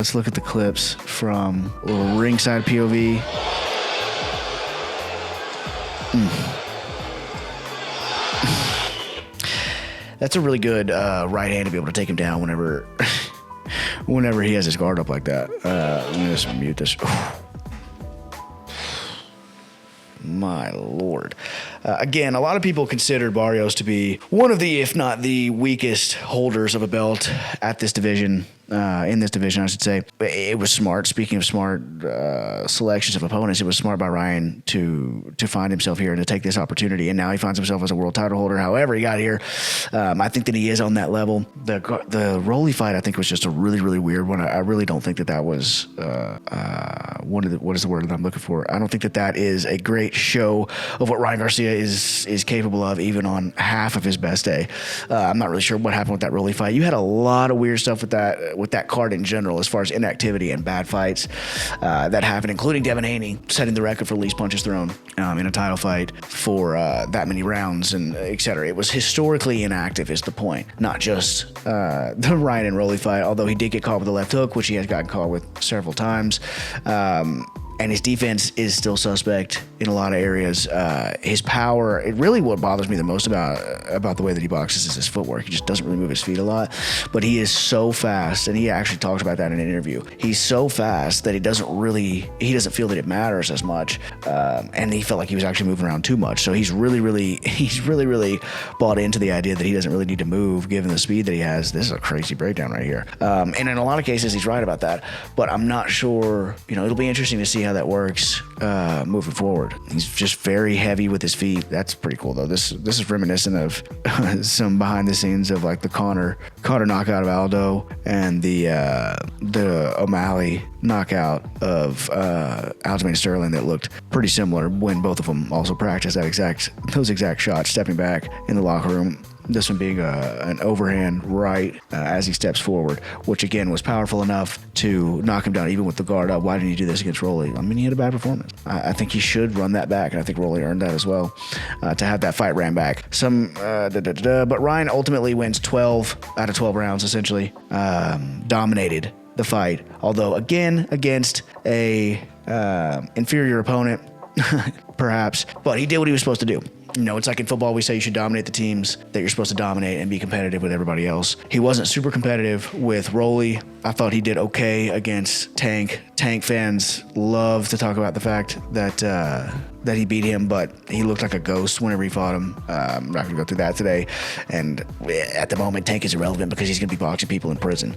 Let's look at the clips from a little ringside POV. That's a really good right hand to be able to take him down whenever he has his guard up like that. Let me just mute this. My Lord. Again, a lot of people consider Barrios to be one of the, if not the weakest holders of a belt at this division, in this division, I should say. It was smart. Speaking of smart selections of opponents, it was smart by Ryan to find himself here and to take this opportunity. And now he finds himself as a world title holder. However he got here, I think that he is on that level. The Rolly fight, I think, was just a really, really weird one. I really don't think that was what is the word that I'm looking for? I don't think that is a great show of what Ryan Garcia is capable of, even on half of his best day. I'm not really sure what happened with that Rolly fight. You had a lot of weird stuff with that card in general, as far as inactivity and bad fights that happened, including Devin Haney setting the record for least punches thrown in a title fight for that many rounds, and etc. It was historically inactive, is the point, not just the Ryan and Rolly fight, although he did get caught with a left hook, which he has gotten caught with several times. And his defense is still suspect in a lot of areas. His power, what bothers me the most about the way that he boxes is his footwork. He just doesn't really move his feet a lot, but he is so fast, and he actually talks about that in an interview. He's so fast that he doesn't feel that it matters as much, and he felt like he was actually moving around too much. So he's really bought into the idea that he doesn't really need to move given the speed that he has. This is a crazy breakdown right here. And in a lot of cases, he's right about that, but I'm not sure. It'll be interesting to see how that works moving forward. He's just very heavy with his feet. That's pretty cool, though. This is reminiscent of some behind the scenes of like the Connor knockout of Aldo and the O'Malley knockout of Aljamain Sterling that looked pretty similar when both of them also practiced those exact shots, stepping back in the locker room. This one being an overhand right as he steps forward, which again was powerful enough to knock him down even with the guard up. Why didn't he do this against Rolly? I mean, he had a bad performance. I think he should run that back, and I think Rolly earned that as well, to have that fight ran back. But Ryan ultimately wins 12 out of 12 rounds, essentially. Dominated the fight, although again against a inferior opponent, perhaps, but he did what he was supposed to do. It's like in football, we say you should dominate the teams that you're supposed to dominate and be competitive with everybody else. He wasn't super competitive with Rolly. I thought he did okay against Tank. Tank fans love to talk about the fact that he beat him, but he looked like a ghost whenever he fought him. I'm not going to go through that today. And at the moment, Tank is irrelevant because he's going to be boxing people in prison.